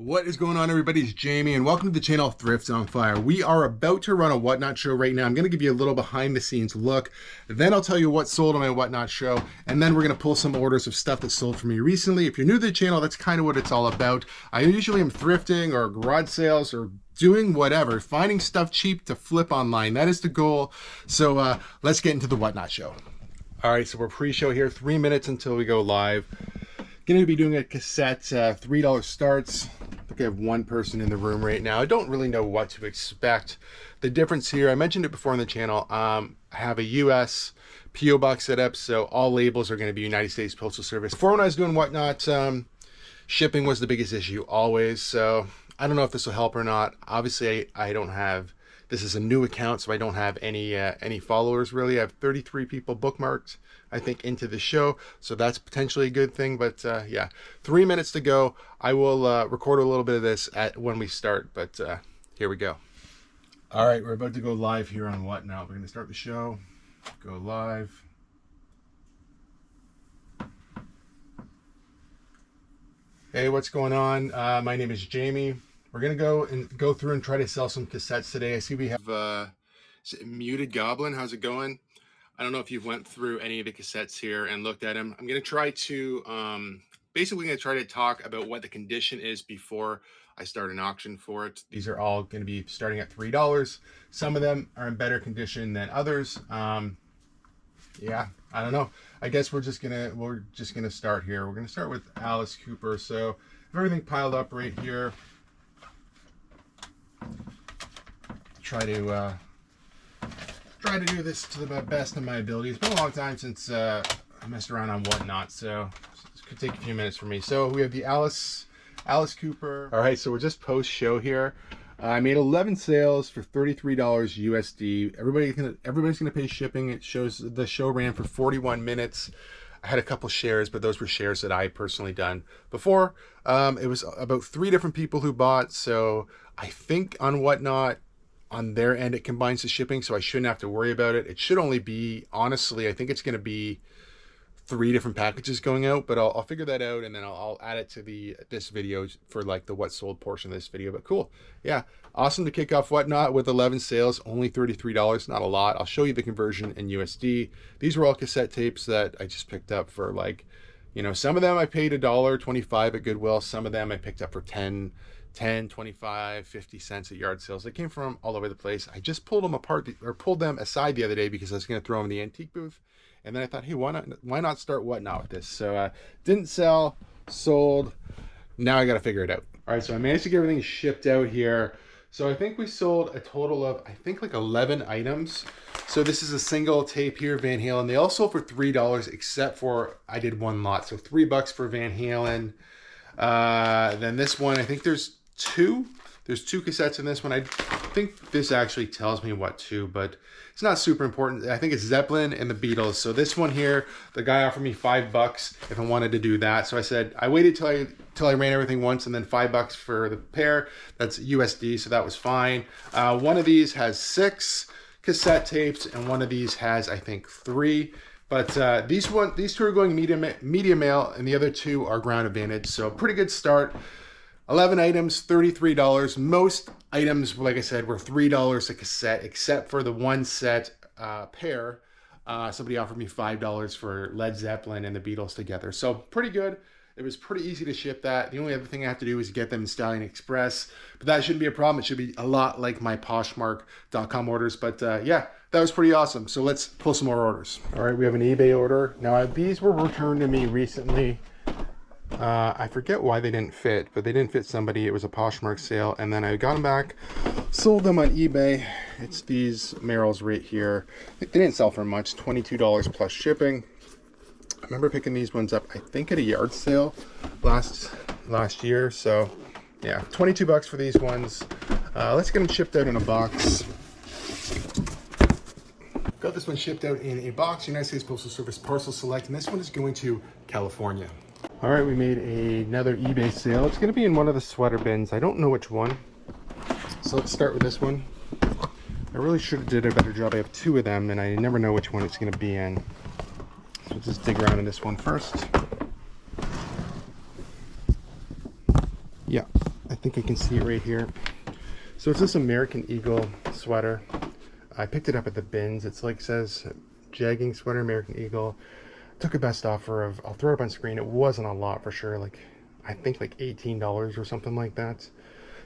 What is going on, everybody? It's Jamie and welcome to the channel Thiftonfire. We are about to run a WhatNot show right now. I'm going to give you a little behind the scenes look. Then I'll tell you what sold on my WhatNot show. And then we're going to pull some orders of stuff that sold for me recently. If you're new to the channel, that's kind of what it's all about. I usually am thrifting or garage sales or doing whatever, finding stuff cheap to flip online. That is the goal. So let's get into the WhatNot show. All right, so we're pre-show here, 3 minutes until we go live. Going to be doing a cassette, $3 starts. I think I have one person in the room right now. I don't really know what to expect. The difference here, I mentioned it before on the channel, I have a US PO box set up, so all labels are going to be United States Postal Service. Before, when I was doing WhatNot, shipping was the biggest issue always, so I don't know if this will help or not. Obviously, I don't have, this is a new account, so I don't have any followers really. I have 33 people bookmarked, I think, into the show, so that's potentially a good thing. But yeah, 3 minutes to go. I will record a little bit of this when we start, but here we go. All right, we're about to go live here on WhatNot. We're going to start the show, go live. Hey, what's going on? My name is Jamie. We're going to go through and try to sell some cassettes today. I see we have is it Muted Goblin. How's it going? I don't know if you've went through any of the cassettes here and looked at them. I'm going to try to, basically going to try to talk about what the condition is before I start an auction for it. These are all going to be starting at $3. Some of them are in better condition than others. Yeah, I don't know. I guess we're just gonna start here. We're gonna start with Alice Cooper. So everything piled up right here. Try to do this to the best of my ability. It's been a long time since I messed around on WhatNot, so this could take a few minutes for me. So we have the Alice Cooper. All right, so we're just post show here. I made 11 sales for $33 USD. Everybody's gonna pay shipping. It shows the show ran for 41 minutes. I had a couple shares, but those were shares that I personally done before. It was about 3 different people who bought, so I think on WhatNot, on their end, it combines the shipping, so I shouldn't have to worry about it. It should only be, honestly, I think it's going to be 3 different packages going out, but I'll figure that out, and then I'll add it to this video for like the what sold portion of this video. But cool, yeah, awesome to kick off WhatNot with 11 sales, only $33, not a lot. I'll show you the conversion in USD. These were all cassette tapes that I just picked up for, like, you know, some of them I paid $1.25 at Goodwill. Some of them I picked up for 10, 25, 50 cents at yard sales. They came from all over the place. I just pulled them apart, or pulled them aside the other day because I was going to throw them in the antique booth. And then I thought, hey, why not start WhatNot with this? So didn't sell, sold. Now I got to figure it out. All right, so I managed to get everything shipped out here. So I think we sold a total of, I think, like 11 items. So this is a single tape here, Van Halen. They all sold for $3, except for I did one lot. So $3 for Van Halen. Then this one, I think there's two cassettes in this one. I think this actually tells me what to, but it's not super important. I think it's Zeppelin and the Beatles. So this one here, the guy offered me $5 if I wanted to do that. So I said, I waited till I ran everything once, and then $5 for the pair. That's USD, so that was fine. One of these has 6 cassette tapes, and one of these has, I think, 3. But these 2 are going media mail, and the other 2 are ground advantage. So pretty good start. 11 items, $33. Most items, like I said, were $3 a cassette, except for the one set pair. Somebody offered me $5 for Led Zeppelin and the Beatles together. So pretty good. It was pretty easy to ship that. The only other thing I have to do is get them in Stallion Express, but that shouldn't be a problem. It should be a lot like my Poshmark.com orders. But yeah, that was pretty awesome. So let's pull some more orders. All right, we have an eBay order. Now these were returned to me recently. I forget why they didn't fit, but they didn't fit somebody. It was a Poshmark sale, and then I got them back, sold them on eBay. It's these Merrills right here. They didn't sell for much, $22 plus shipping. I remember picking these ones up, I think, at a yard sale last year. So yeah, $22 for these ones. Let's get them shipped out in a box. Got this one shipped out in a box, United States Postal Service Parcel Select, and this one is going to California. All right, we made another eBay sale. It's going to be in one of the sweater bins. I don't know which one. So let's start with this one. I really should have did a better job. I have 2 of them, and I never know which one it's going to be in. So let's just dig around in this one first. Yeah, I think I can see it right here. So it's this American Eagle sweater. I picked it up at the bins. It's like says jegging sweater, American Eagle. Took a best offer of, I'll throw it up on screen. It wasn't a lot for sure. Like, I think like $18 or something like that.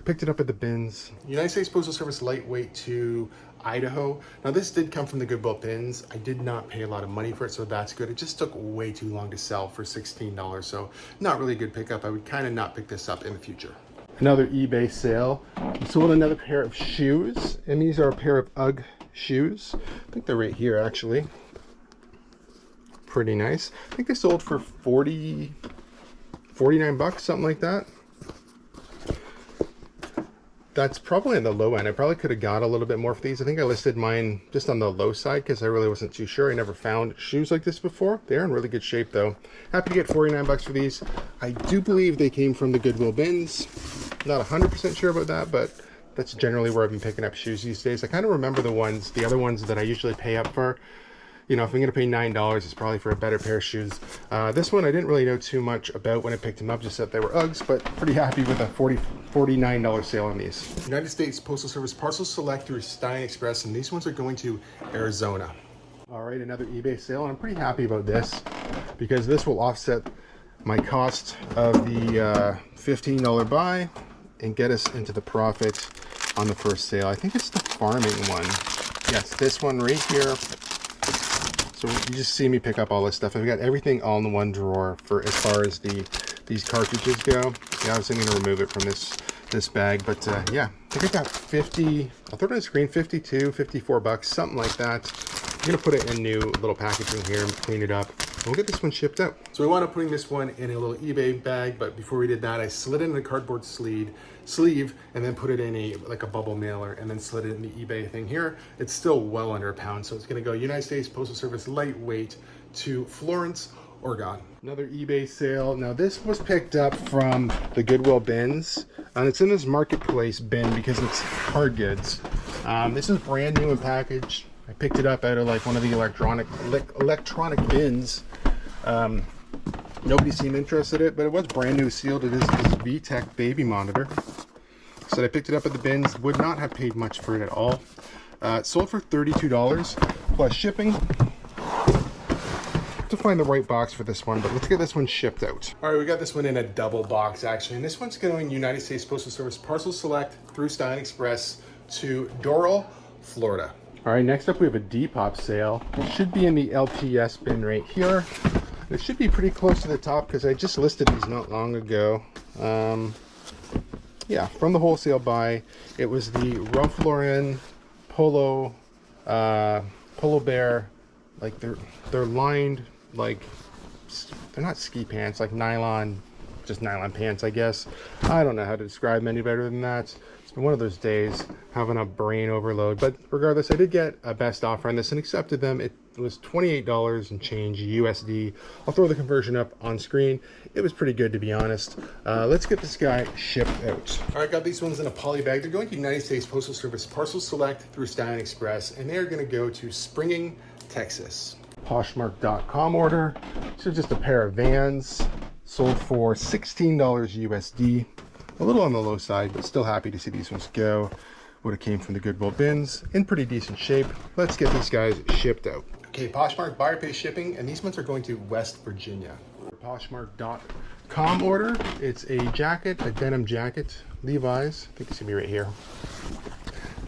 Picked it up at the bins. United States Postal Service lightweight to Idaho. Now this did come from the Goodwill bins. I did not pay a lot of money for it, so that's good. It just took way too long to sell for $16, so not really a good pickup. I would kind of not pick this up in the future. Another eBay sale. I sold another pair of shoes, and these are a pair of UGG shoes. I think they're right here actually. Pretty nice. I think they sold for 49 bucks, something like that. That's probably on the low end. I probably could have got a little bit more for these. I think I listed mine just on the low side because I really wasn't too sure. I never found shoes like this before. They're in really good shape though. Happy to get 49 bucks for these. I do believe they came from the Goodwill bins. Not 100% sure about that, but that's generally where I've been picking up shoes these days. I kind of remember the other ones that I usually pay up for. You know, if I'm going to pay $9, it's probably for a better pair of shoes. This one I didn't really know too much about when I picked them up, just that they were Uggs, but pretty happy with a $49 sale on these. United States Postal Service Parcel Select through Stallion Express, and these ones are going to Arizona. All right, another eBay sale, and I'm pretty happy about this because this will offset my cost of the $15 buy and get us into the profit on the first sale. I think it's the farming one. Yes, this one right here. So you just see me pick up all this stuff. I've got everything all in one drawer for as far as these cartridges go. Yeah, obviously I'm going to remove it from this bag, but yeah, I think I got 50. I'll throw it on the screen. 52, 54 bucks, something like that. I'm going to put it in new little packaging here and clean it up. We'll get this one shipped out. So we wound up putting this one in a little eBay bag, but before we did that, I slid it in a cardboard sleeve and then put it in a bubble mailer and then slid it in the eBay thing here. It's still well under a pound, so it's gonna go United States Postal Service lightweight to Florence, Oregon. Another eBay sale. Now this was picked up from the Goodwill bins, and it's in this marketplace bin because it's hard goods. This is brand new and packaged. I picked it up out of like one of the electronic bins. Nobody seemed interested in it, but it was brand new, sealed. It is this VTech baby monitor. So I picked it up at the bins. Would not have paid much for it at all. It sold for $32 plus shipping. To find the right box for this one, but let's get this one shipped out. All right, we got this one in a double box actually, and this one's going United States Postal Service Parcel Select through Stallion Express to Doral, Florida. All right, next up we have a Depop sale. It should be in the LPS bin right here. It should be pretty close to the top because I just listed these not long ago. Yeah, from the wholesale buy, it was the Ralph Lauren Polo Bear. Like they're lined, like they're not ski pants, like nylon, just nylon pants, I guess. I don't know how to describe them any better than that. One of those days having a brain overload, but regardless, I did get a best offer on this and accepted them. It was $28 and change USD. I'll throw the conversion up on screen. It was pretty good, to be honest. Let's get this guy shipped out. All right, got these ones in a poly bag. They're going to United States Postal Service Parcel Select through Stallion Express, and they are going to go to Springing, Texas. Poshmark.com order. So just a pair of Vans, sold for $16 USD. A little on the low side, but still happy to see these ones go. Would have came from the Goodwill bins, in pretty decent shape. Let's get these guys shipped out. Okay, Poshmark buyer pay shipping, and these ones are going to West Virginia. Poshmark.com order. It's a jacket, a denim jacket, Levi's. I think it's gonna be right here.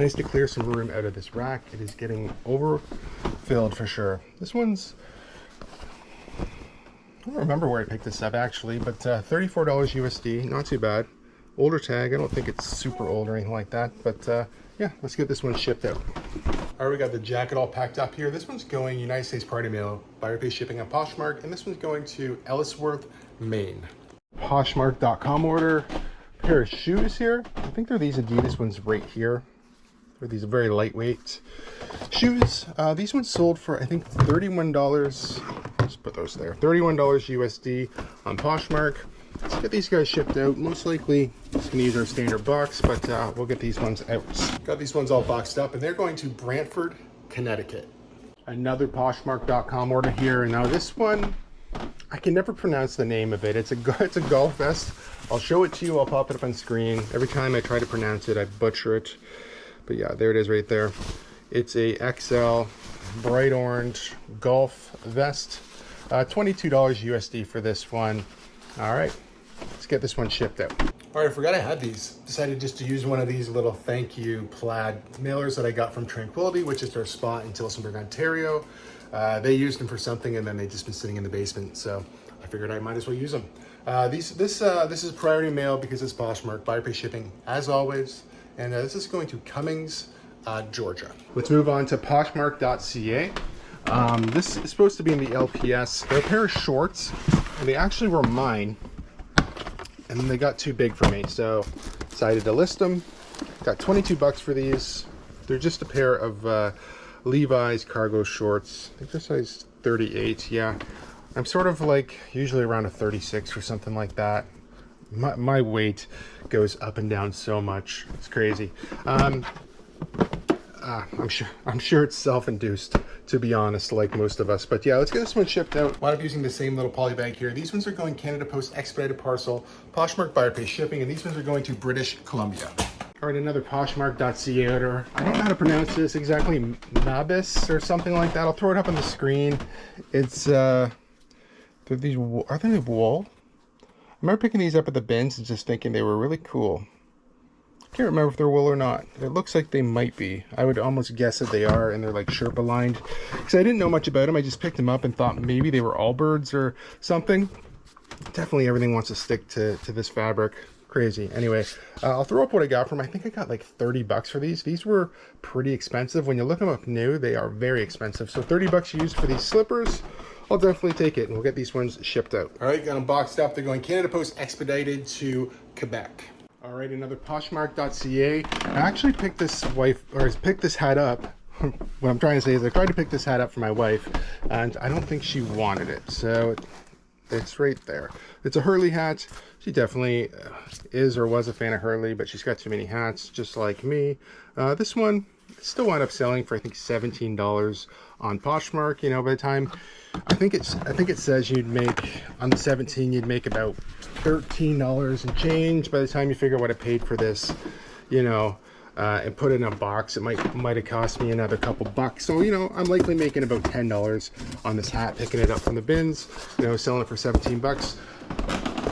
Nice to clear some room out of this rack. It is getting overfilled for sure. This one's, I don't remember where I picked this up actually, but $34 USD, not too bad. Older tag. I don't think it's super old or anything like that, but yeah, let's get this one shipped out. All right, we got the jacket all packed up here. This one's going United States Party Mail, buyer pay shipping on Poshmark, and this one's going to Ellisworth, Maine. Poshmark.com order. Pair of shoes here. I think they're these Adidas ones right here. They're these very lightweight shoes. These ones sold for I think $31. Let's put those there. $31 USD on Poshmark. Let's get these guys shipped out. Most likely just gonna use our standard box, but we'll get these ones out. Got these ones all boxed up, and they're going to Brantford, Connecticut. Another Poshmark.com order here, and now this one, I can never pronounce the name of it. It's a golf vest. I'll show it to you. I'll pop it up on screen. Every time I try to pronounce it, I butcher it. But yeah, there it is right there. It's a XL bright orange golf vest. $22 USD for this one. All right, let's get this one shipped out. All right, I forgot I had these. Decided just to use one of these little thank you plaid mailers that I got from Tranquility, which is their spot in Tillsonburg, Ontario. They used them for something and then they just been sitting in the basement. So I figured I might as well use them. This is priority mail because it's Poshmark, buyer pay shipping as always. And this is going to Cummings, Georgia. Let's move on to Poshmark.ca. This is supposed to be in the LPS. They're a pair of shorts, and they actually were mine, and then they got too big for me, so decided to list them. Got 22 bucks for these. They're just a pair of Levi's cargo shorts. I think they're size 38. Yeah, I'm sort of like usually around a 36 or something like that. My weight goes up and down so much. It's crazy. I'm sure it's self-induced, to be honest, like most of us. But yeah, let's get this one shipped out. Wound up using the same little poly bag here. These ones are going Canada Post expedited parcel, Poshmark buyer pay shipping, and these ones are going to British Columbia. All right, another Poshmark.ca order. I don't know how to pronounce this exactly, Mabis or something like that. I'll throw it up on the screen. It's they're these, are they wool? I remember picking these up at the bins and just thinking they were really cool. I can't remember if they're wool or not. It looks like they might be. I would almost guess that they are, and they're like Sherpa lined. Because I didn't know much about them. I just picked them up and thought maybe they were Allbirds or something. Definitely everything wants to stick to this fabric. Crazy. Anyway, I'll throw up what I got from them. I think I got like 30 bucks for these. These were pretty expensive. When you look them up new, they are very expensive. So 30 bucks used for these slippers. I'll definitely take it, and we'll get these ones shipped out. All right, got them boxed up. They're going Canada Post expedited to Quebec. All right, another Poshmark.ca. I actually picked this hat up. What I'm trying to say is I tried to pick this hat up for my wife, and I don't think she wanted it. So it's right there. It's a Hurley hat. She definitely is or was a fan of Hurley, but she's got too many hats, just like me. This one still wound up selling for I think $17 on Poshmark. You know, by the time I think it says you'd make on the 17 you'd make about $13 and change. By the time you figure what I paid for this, you know, and put it in a box, it might have cost me another couple bucks. So, you know, I'm likely making about $10 on this hat, picking it up from the bins, you know, selling it for 17 bucks.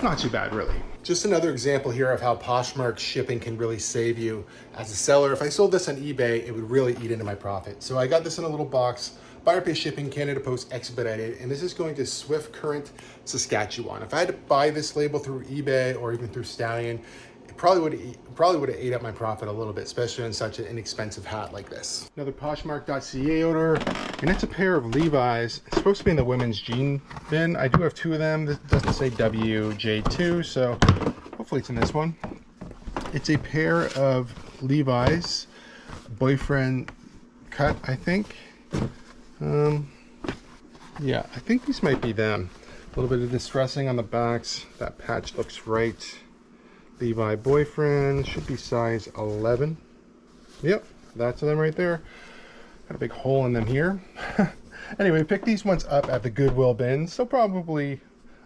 Not too bad, really. Just another example here of how Poshmark shipping can really save you as a seller. If I sold this on eBay, it would really eat into my profit. So I got this in a little box, buyer pay shipping, Canada Post expedited, and this is going to Swift Current, Saskatchewan. If I had to buy this label through eBay or even through Stallion, it probably would have ate up my profit a little bit, especially on such an inexpensive hat like this. Another Poshmark.ca order, and it's a pair of Levi's. It's supposed to be in the women's jean bin. I do have two of them. This doesn't say WJ2, so hopefully it's in this one. It's a pair of Levi's boyfriend cut, I think. Yeah, I think these might be them. A little bit of distressing on the backs. That patch looks right. Levi boyfriend, should be size 11. Yep, that's them right there. Got a big hole in them here. Anyway, we picked these ones up at the Goodwill bin, so probably,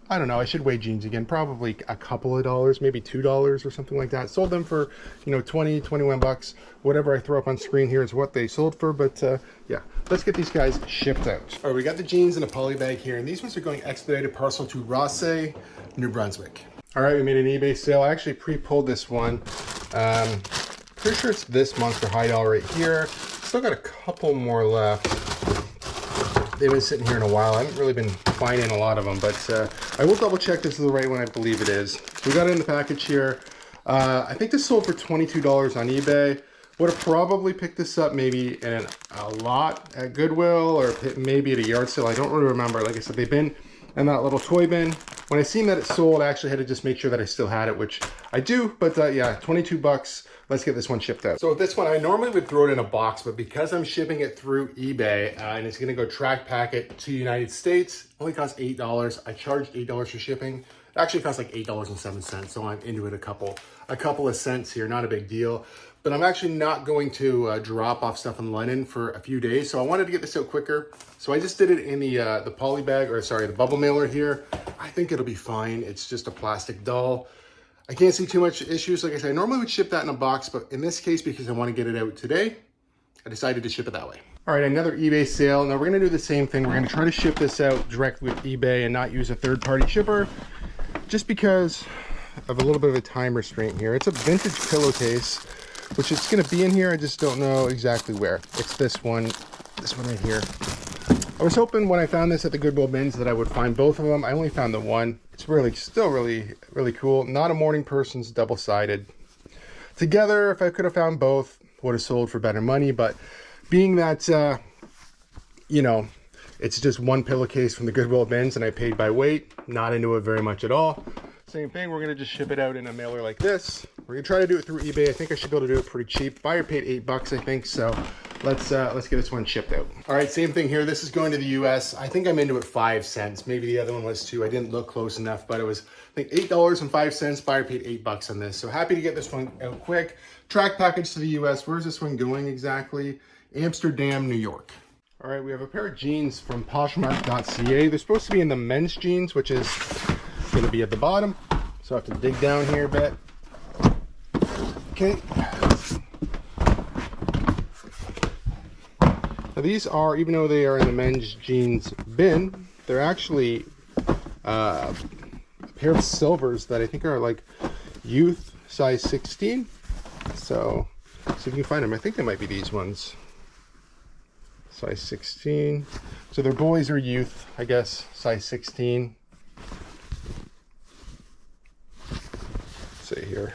I don't know, I should weigh jeans again, probably a couple of dollars, maybe $2 or something like that. Sold them for, you know, 20, 21 bucks. Whatever I throw up on screen here is what they sold for, but yeah, let's get these guys shipped out. All right, we got the jeans in a poly bag here, and these ones are going expedited parcel to Rosse, New Brunswick. All right, we made an eBay sale. I actually pre-pulled this one. Pretty sure it's this Monster High Doll right here. Still got a couple more left. They've been sitting here in a while. I haven't really been finding a lot of them, but I will double check this is the right one. I believe it is. We got it in the package here. I think this sold for $22 on eBay. Would have probably picked this up maybe in a lot at Goodwill or maybe at a yard sale. I don't really remember. Like I said, they've been in that little toy bin. When I seen that it sold, I actually had to just make sure that I still had it, which I do, but yeah, 22 bucks. Let's get this one shipped out. So with this one, I normally would throw it in a box, but because I'm shipping it through eBay and it's gonna go track packet to the United States, it only costs $8. I charged $8 for shipping. It actually costs like $8.07, so I'm into it a couple a couple of cents here, not a big deal. But I'm actually not going to drop off stuff in London for a few days, so I wanted to get this out quicker. So I just did it in the poly bag, or sorry, the bubble mailer here. I think it'll be fine. It's just a plastic doll. I can't see too much issues. Like I said, I normally would ship that in a box, but in this case, because I want to get it out today, I decided to ship it that way. All right, another eBay sale. Now we're gonna do the same thing. We're gonna try to ship this out directly with eBay and not use a third-party shipper, just because of a little bit of a time restraint here. It's a vintage pillowcase, which it's gonna be in here. I just don't know exactly where. It's this one right here. I was hoping when I found this at the Goodwill bins that I would find both of them. I only found the one. It's still really cool. Not a Morning Person's, double-sided. Together, if I could have found both, would have sold for better money, but being that, you know, it's just one pillowcase from the Goodwill bins and I paid by weight, not into it very much at all. Same thing, we're gonna just ship it out in a mailer like this. We're gonna try to do it through eBay. I think I should be able to do it pretty cheap. Buyer paid $8, I think, so let's get this one shipped out. All right, same thing here. This is going to the US. I think I'm into it 5 cents. Maybe the other one was too. I didn't look close enough, but it was, I think, $8.05. Buyer paid $8 on this. So happy to get this one out quick. Track package to the US. Where's this one going exactly? Amsterdam, New York. All right, we have a pair of jeans from Poshmark.ca. They're supposed to be in the men's jeans, which is going to be at the bottom. So I have to dig down here a bit. Okay. Now these are, even though they are in the men's jeans bin, they're actually a pair of silvers that I think are like youth size 16. So see if you can find them. I think they might be these ones. Size 16. So their boys are youth, I guess, size 16. Let's see here,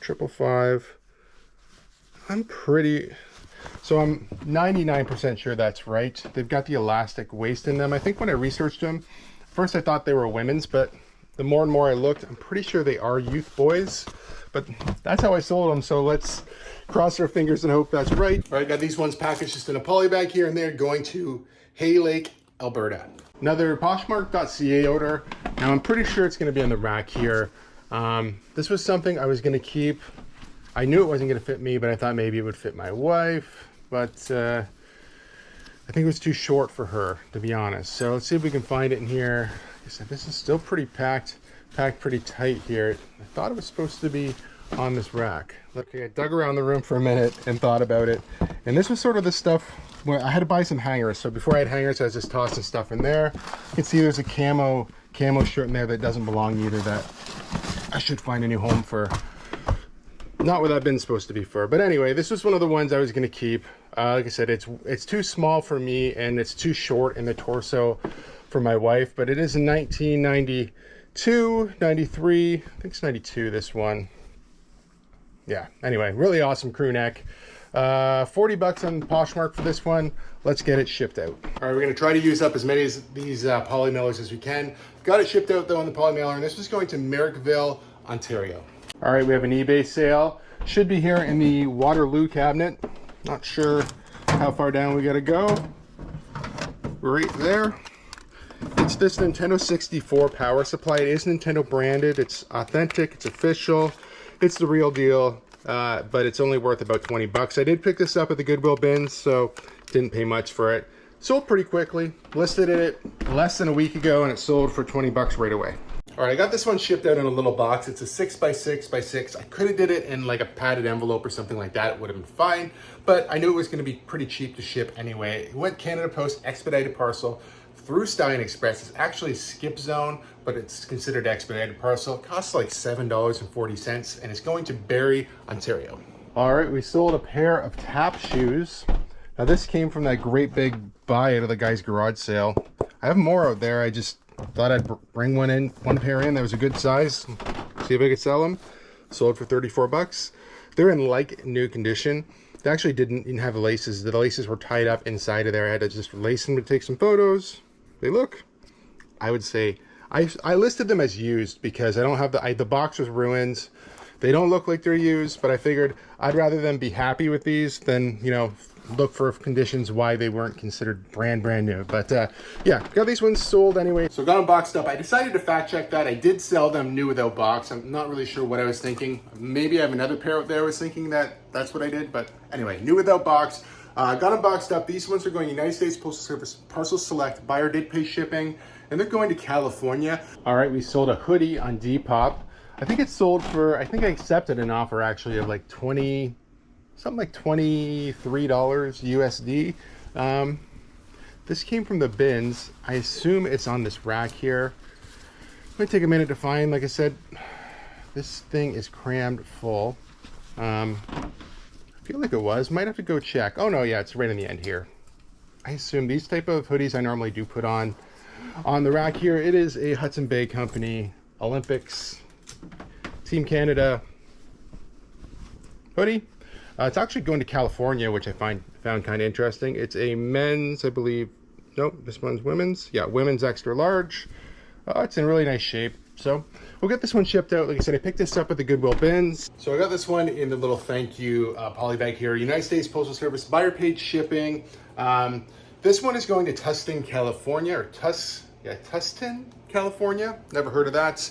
555. I'm 99% sure that's right. They've got the elastic waist in them. I think when I researched them, first I thought they were women's, but the more and more I looked, I'm pretty sure they are youth boys. But that's how I sold them, so let's cross our fingers and hope that's right. All right, got these ones packaged just in a poly bag here and there, going to Hay Lake, Alberta. Another Poshmark.ca order. Now I'm pretty sure it's gonna be on the rack here. This was something I was gonna keep. I knew it wasn't gonna fit me, but I thought maybe it would fit my wife, but I think it was too short for her, to be honest. So let's see if we can find it in here. Like I said, this is still pretty packed pretty tight here. I thought it was supposed to be on this rack. Okay, I dug around the room for a minute and thought about it. And this was sort of the stuff where I had to buy some hangers. So before I had hangers, I was just tossing stuff in there. You can see there's a camo shirt in there that doesn't belong either, that I should find a new home for. Not what I've been supposed to be for. But anyway, this was one of the ones I was gonna keep. Like I said, it's too small for me and it's too short in the torso for my wife, but it is a 1992, 93, I think it's 92, this one. Yeah, anyway, really awesome crew neck. $40 on Poshmark for this one. Let's get it shipped out. All right, we're gonna try to use up as many of these poly mailers as we can. Got it shipped out though on the poly mailer, and this was going to Merrickville, Ontario. All right, we have an eBay sale. Should be here in the Waterloo cabinet. Not sure how far down we gotta go. Right there. It's this Nintendo 64 power supply. It is Nintendo branded. It's authentic. It's official. It's the real deal, but it's only worth about $20. I did pick this up at the Goodwill bins, so didn't pay much for it. Sold pretty quickly. Listed it less than a week ago, and it sold for $20 right away. All right, I got this one shipped out in a little box. It's a 6x6x6. I could have did it in like a padded envelope or something like that. It would have been fine, but I knew it was going to be pretty cheap to ship anyway. It went Canada Post expedited parcel through Stallion Express. It's actually skip zone, but it's considered expedited parcel. It costs like $7.40, and it's going to Barrie, Ontario. All right, we sold a pair of tap shoes. Now this came from that great big buy out of the guy's garage sale. I have more out there. I just thought I'd bring one pair in that was a good size, see if I could sell them. Sold for $34. They're in like new condition. They actually didn't even have the laces. The laces were tied up inside of there. I had to just lace them to take some photos. They look, I would say, I listed them as used because I don't have the box was ruined. They don't look like they're used, but I figured I'd rather them be happy with these than, you know, look for conditions why they weren't considered brand new. But yeah, got these ones sold anyway. So got them boxed up. I decided to fact check that. I did sell them new without box. I'm not really sure what I was thinking. Maybe I have another pair out there I was thinking that's what I did. But anyway, new without box. Got them boxed up. These ones are going United States Postal Service Parcel Select. Buyer did pay shipping, and they're going to California. All right, we sold a hoodie on Depop. I think it sold for, I think I accepted an offer actually of like something like $23 USD. This came from the bins. I assume it's on this rack here. It might take a minute to find. Like I said, this thing is crammed full. I feel like it was. Might have to go check. Oh no, yeah, it's right in the end here. I assume these type of hoodies I normally do put on the rack here. It is a Hudson Bay Company Olympics Team Canada hoodie. It's actually going to California, which I found kind of interesting. It's a men's, I believe. Nope, this one's women's. Yeah, women's extra large. It's in really nice shape. So we'll get this one shipped out. Like I said, I picked this up at the Goodwill bins. So I got this one in the little thank you poly bag here. United States Postal Service, buyer paid shipping. This one is going to Tustin, California, or Tustin, California. Never heard of that.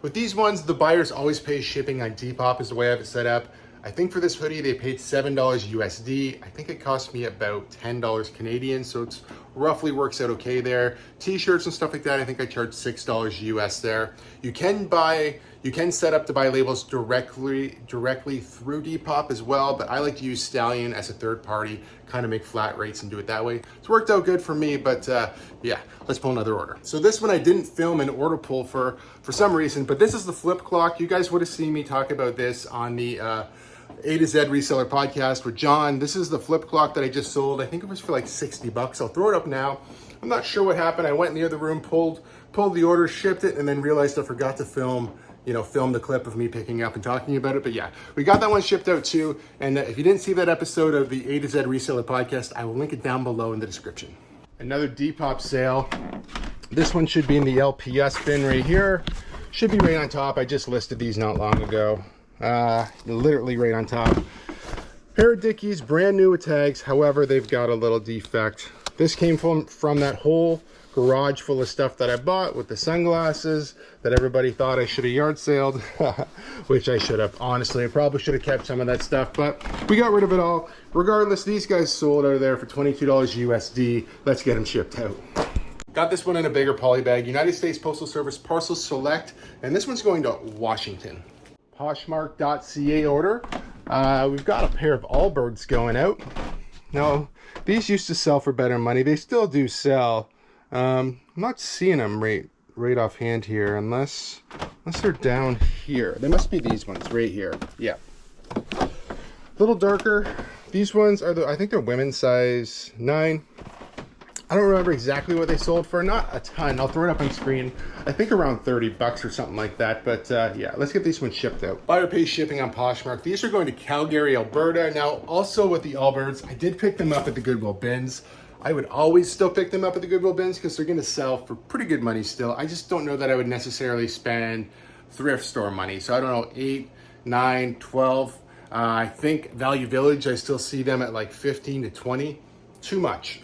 With these ones, the buyers always pay shipping on Depop is the way I have it set up. I think for this hoodie, they paid $7 USD. I think it cost me about $10 Canadian, so it's roughly works out okay there. T-shirts and stuff like that, I think I charged $6 US there. You can set up to buy labels directly through Depop as well, but I like to use Stallion as a third party, kind of make flat rates and do it that way. It's worked out good for me, but yeah, let's pull another order. So this one I didn't film an order pull for some reason, but this is the flip clock. You guys would have seen me talk about this on the Eh-To-Zed Reseller podcast with John. This is the flip clock that I just sold. I think it was for like 60 bucks. I'll throw it up now. I'm not sure what happened. I went in the other room, pulled the order, shipped it, and then realized I forgot to film the clip of me picking up and talking about it. But yeah, we got that one shipped out too. And if you didn't see that episode of the Eh-To-Zed Reseller podcast, I will link it down below in the description. Another Depop sale. This one should be in the LPS bin right here. Should be right on top. I just listed these not long ago. Literally right on top. Pair of Dickies, brand new with tags. However, they've got a little defect. This came from that whole garage full of stuff that I bought with the sunglasses that everybody thought I should have yard saled, which I should have. Honestly, I probably should have kept some of that stuff, but we got rid of it all. Regardless, these guys sold out of there for $22 USD. Let's get them shipped out. Got this one in a bigger poly bag. United States Postal Service Parcel Select, and this one's going to Washington. Poshmark.ca order. We've got a pair of Allbirds going out. Now, these used to sell for better money. They still do sell. I'm not seeing them right offhand here, unless they're down here. They must be these ones right here. Yeah. A little darker. These ones are I think they're women's size 9. I don't remember exactly what they sold for. Not a ton. I'll throw it up on screen. I think around 30 bucks or something like that. But yeah, let's get these ones shipped out. Buyer pays shipping on Poshmark. These are going to Calgary, Alberta. Now, also with the Allbirds, I did pick them up at the Goodwill bins. I would always still pick them up at the Goodwill bins because they're going to sell for pretty good money still. I just don't know that I would necessarily spend thrift store money. So I don't know, 8, 9, 12. I think Value Village, I still see them at like 15 to 20. Too much.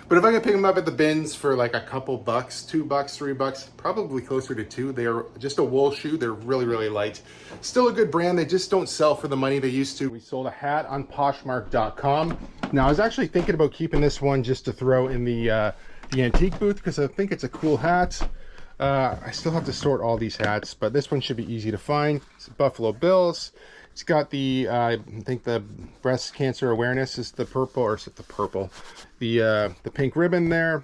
But if I could pick them up at the bins for like a couple bucks, $2, $3, probably closer to 2. They're just a wool shoe. They're really, really light. Still a good brand. They just don't sell for the money they used to. We sold a hat on Poshmark.com. Now I was actually thinking about keeping this one just to throw in the antique booth because I think it's a cool hat. I still have to sort all these hats, but this one should be easy to find. It's Buffalo Bills. It's got the, I think the breast cancer awareness is the purple, or is it the purple? The pink ribbon there.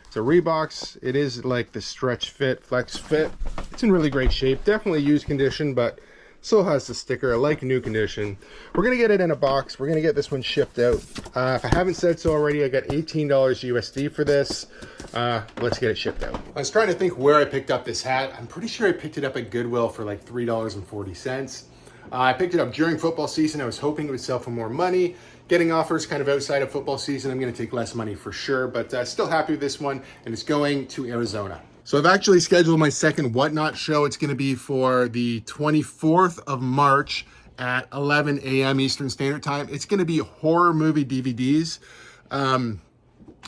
It's a Reeboks. It is like the stretch fit, flex fit. It's in really great shape. Definitely used condition, but still has the sticker. I like new condition. We're going to get it in a box. We're going to get this one shipped out. If I haven't said so already, I got $18 USD for this. Let's get it shipped out. I was trying to think where I picked up this hat. I'm pretty sure I picked it up at Goodwill for like $3.40. I picked it up during football season. I was hoping it would sell for more money. Getting offers kind of outside of football season, I'm going to take less money for sure, but still happy with this one, and it's going to Arizona. So I've actually scheduled my second WhatNot show. It's going to be for the 24th of March at 11 a.m. Eastern Standard Time. It's going to be horror movie DVDs.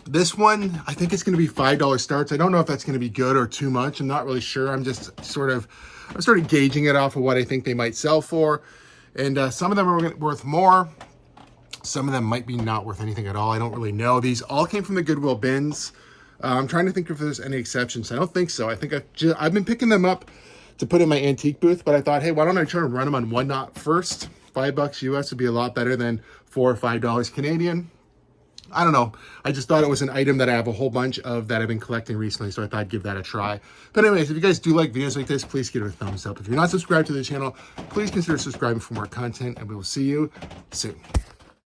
This one, I think it's going to be $5 starts. I don't know if that's going to be good or too much. I'm not really sure. I'm sort of gauging it off of what I think they might sell for. And some of them are worth more. Some of them might be not worth anything at all. I don't really know. These all came from the Goodwill bins. I'm trying to think if there's any exceptions. I don't think so. I think I've been picking them up to put in my antique booth, but I thought, hey, why don't I try to run them on WhatNot first? $5 US would be a lot better than $4 or $5 Canadian. I don't know. I just thought it was an item that I have a whole bunch of that I've been collecting recently, so I thought I'd give that a try. But anyways, if you guys do like videos like this, please give it a thumbs up. If you're not subscribed to the channel, please consider subscribing for more content, and we will see you soon.